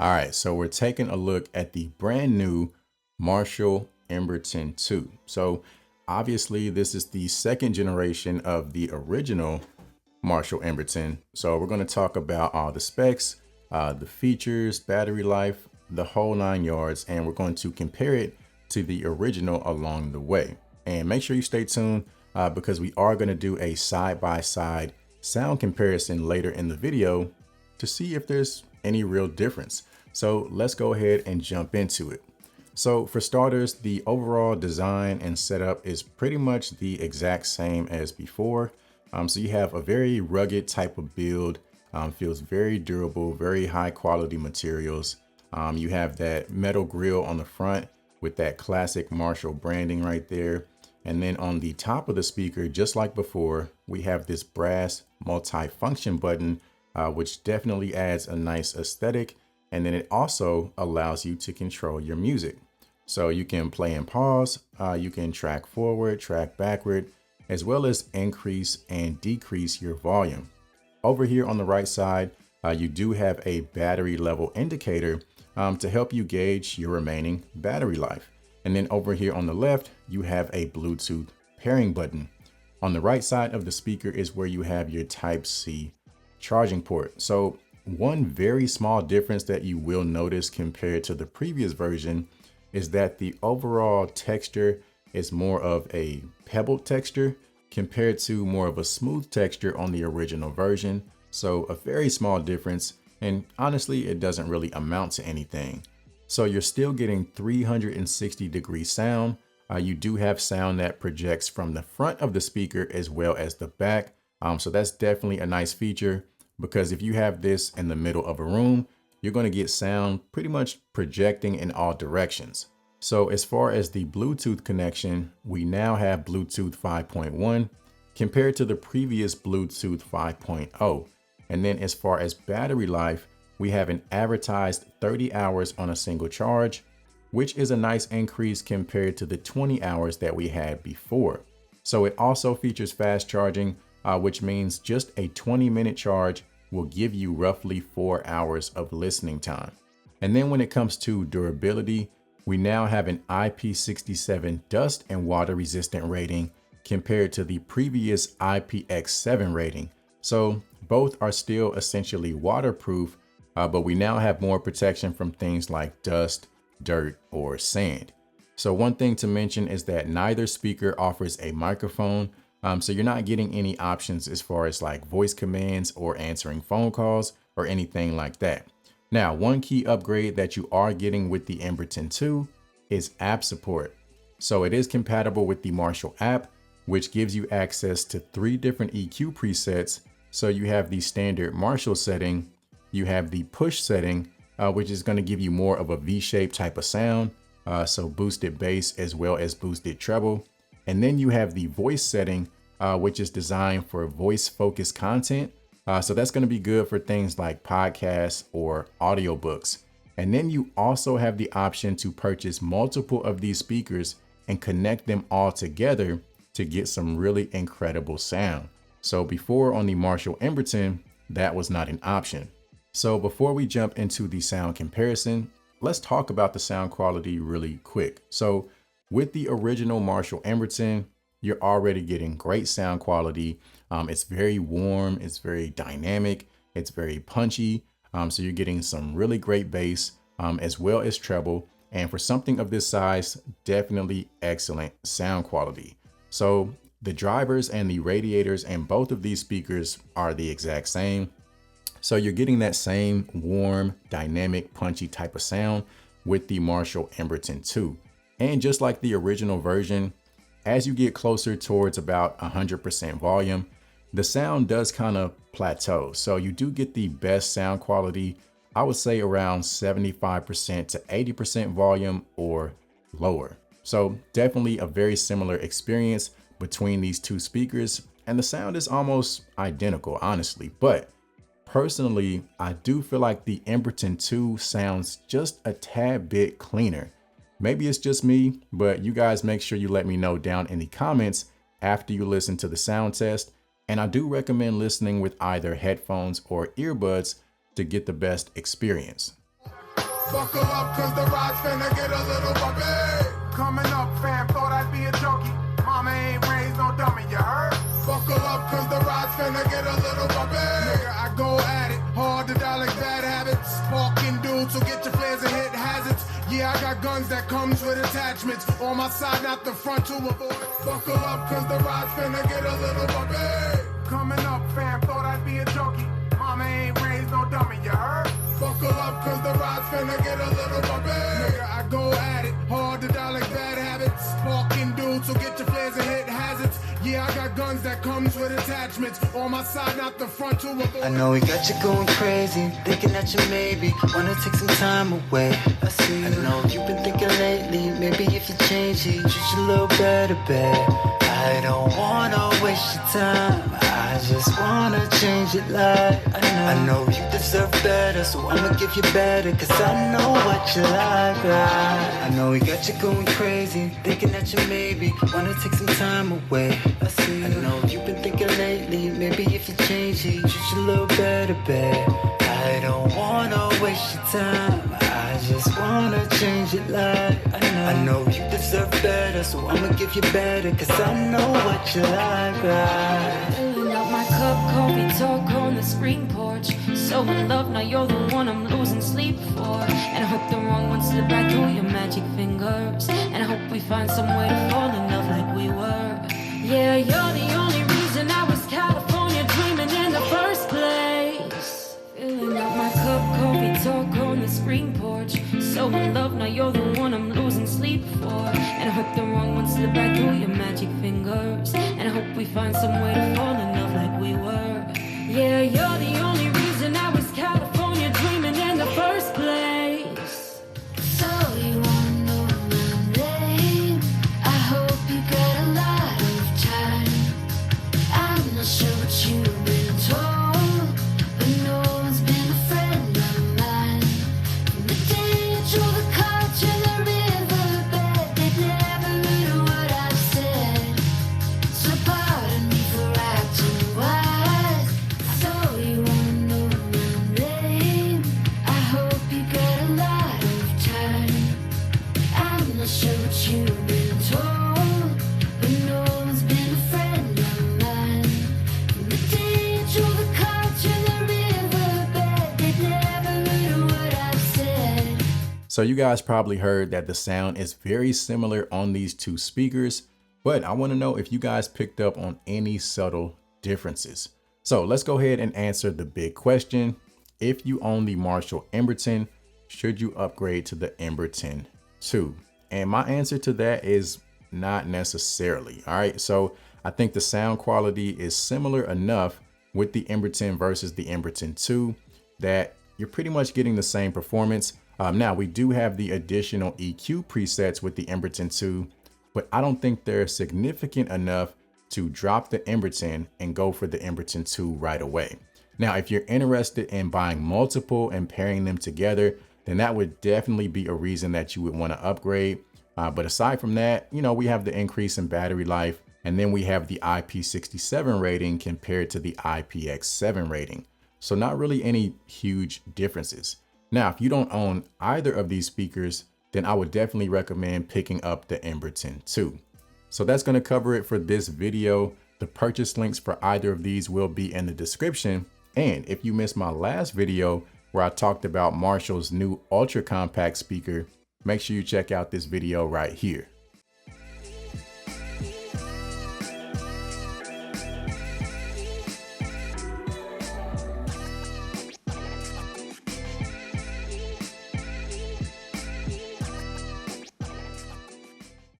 All right, so we're taking a look at the brand new Marshall Emberton 2. So obviously this is the second generation of the original Marshall Emberton. So we're going to talk about all the specs, the features, battery life, the whole 9 yards, and we're going to compare it to the original along the way. And make sure you stay tuned because we are going to do a side-by-side sound comparison later in the video to see if there's any real difference. So let's go ahead and jump into it. So for starters, the overall design and setup is pretty much the exact same as before. So you have a very rugged type of build, feels very durable, very high quality materials. You have that metal grille on the front with that classic Marshall branding right there. And then on the top of the speaker, just like before, we have this brass multi-function button, which definitely adds a nice aesthetic. And then it also allows you to control your music. So you can play and pause, you can track forward, track backward, as well as increase and decrease your volume. Over here on the right side, you do have a battery level indicator to help you gauge your remaining battery life. And then over here on the left, you have a Bluetooth pairing button. On the right side of the speaker is where you have your Type-C charging port. So one very small difference that you will notice compared to the previous version is that the overall texture is more of a pebbled texture compared to more of a smooth texture on the original version. So a very small difference, and honestly, it doesn't really amount to anything. So you're still getting 360-degree sound. You do have sound that projects from the front of the speaker as well as the back. So that's definitely a nice feature, because if you have this in the middle of a room, you're going to get sound pretty much projecting in all directions. So as far as the Bluetooth connection, we now have Bluetooth 5.1 compared to the previous Bluetooth 5.0. And then as far as battery life, we have an advertised 30 hours on a single charge, which is a nice increase compared to the 20 hours that we had before. So it also features fast charging, which means just a 20-minute charge will give you roughly 4 hours of listening time. And then when it comes to durability, we now have an IP67 dust and water resistant rating compared to the previous IPX7 rating. So both are still essentially waterproof, but we now have more protection from things like dust, dirt, or sand. So one thing to mention is that neither speaker offers a microphone. So you're not getting any options as far as like voice commands or answering phone calls or anything like that. Now, one key upgrade that you are getting with the Emberton 2 is app support. So it is compatible with the Marshall app, which gives you access to 3 different EQ presets. So you have the standard Marshall setting, you have the push setting, which is going to give you more of a V-shaped type of sound. So boosted bass as well as boosted treble. And then you have the voice setting, which is designed for voice focused content. So that's going to be good for things like podcasts or audiobooks. And then you also have the option to purchase multiple of these speakers and connect them all together to get some really incredible sound. So before on the Marshall Emberton, that was not an option. So before we jump into the sound comparison, let's talk about the sound quality really quick. So with the original Marshall Emberton, you're already getting great sound quality. It's very warm, it's very dynamic, it's very punchy. So you're getting some really great bass as well as treble. And for something of this size, definitely excellent sound quality. So the drivers and the radiators and both of these speakers are the exact same. So you're getting that same warm, dynamic, punchy type of sound with the Marshall Emberton 2. And just like the original version, as you get closer towards about 100% volume, the sound does kind of plateau. So you do get the best sound quality, I would say around 75% to 80% volume or lower. So definitely a very similar experience between these two speakers, and the sound is almost identical, honestly. But personally, I do feel like the Emberton 2 sounds just a tad bit cleaner. Maybe it's just me, but you guys make sure you let me know down in the comments after you listen to the sound test. And I do recommend listening with either headphones or earbuds to get the best experience. Buckle up, cause the ride's finna get a little bumpy. Coming up, fam, thought I'd be a junkie. Mama ain't raised no dummy, you heard? Buckle up, cause the ride's finna get a little bumpy. Nigga, I go at it, hard to die like bad habits. Sparking dudes, so get your flares and hit hazards. Yeah, I got guns that comes with attachments. On my side, not the front to avoid. Buckle up, cause the ride's finna get a little bumpy. Coming up, fam, thought I'd be a junkie. Mama ain't raised no dummy, you heard? Buckle up, cause the ride's finna get a little bumpy. Nigga, I go at it, hard to die like bad habits. Sparking dudes, so get your flares and hit hazards. Yeah, I got guns that comes with attachments. On my side, not the front to avoid. I know we got you going crazy, thinking that you maybe wanna take some time away. I see. I know you've been thinking lately, maybe if you change it, treat you a little better, babe. I don't wanna waste your time, I just wanna change it like I know you deserve better, so I'ma give you better, cause I know what you like, right? I know we got you going crazy, thinking that you maybe wanna take some time away. I see. I know you've been thinking lately, maybe if you change it, treat you a little better, babe. I don't wanna waste your time, I just wanna change it like I know you deserve better, so I'ma give you better, cause I know what you like, right? Filling up my cup, coffee talk on the screen porch. So in love, now you're the one I'm losing sleep for. And I hope the wrong one slip right through your magic fingers. And I hope we find some way to fall in love like we were. Yeah, you're the only reason I was California dreaming in the first place. Filling up my cup, coffee talk on the screen porch. So in love, now you're the one I'm losing sleep for. And I hope the wrong one slip right through your magic fingers. And I hope we find some way to fall in love like we were. Yeah, you're the only reason I was California dreaming in the first place. So you wanna know my name? I hope you got a lot of time. I'm not sure what you've been told, but no one's been a friend of mine. From the day I drove the car to the riverbed, they never heard what I've said. So pardon me for acting wise. So you wanna know my name? I hope you got a lot of time. I'm not sure what you've been told, but no one's been a friend of mine. From the day I drove the car to the riverbed, they never heard what I've said. So you guys probably heard that the sound is very similar on these two speakers, but I want to know if you guys picked up on any subtle differences. So let's go ahead and answer the big question. If you own the Marshall Emberton, should you upgrade to the Emberton 2? And my answer to that is not necessarily. All right, so I think the sound quality is similar enough with the Emberton versus the Emberton 2 that you're pretty much getting the same performance. Now we do have the additional EQ presets with the Emberton 2, but I don't think they're significant enough to drop the Emberton and go for the Emberton 2 right away. Now, if you're interested in buying multiple and pairing them together, then that would definitely be a reason that you would want to upgrade. But aside from that, you know, we have the increase in battery life, and then we have the IP67 rating compared to the IPX7 rating. So not really any huge differences. Now, if you don't own either of these speakers, then I would definitely recommend picking up the Emberton 2. So that's going to cover it for this video. The purchase links for either of these will be in the description. And if you missed my last video where I talked about Marshall's new ultra compact speaker, make sure you check out this video right here.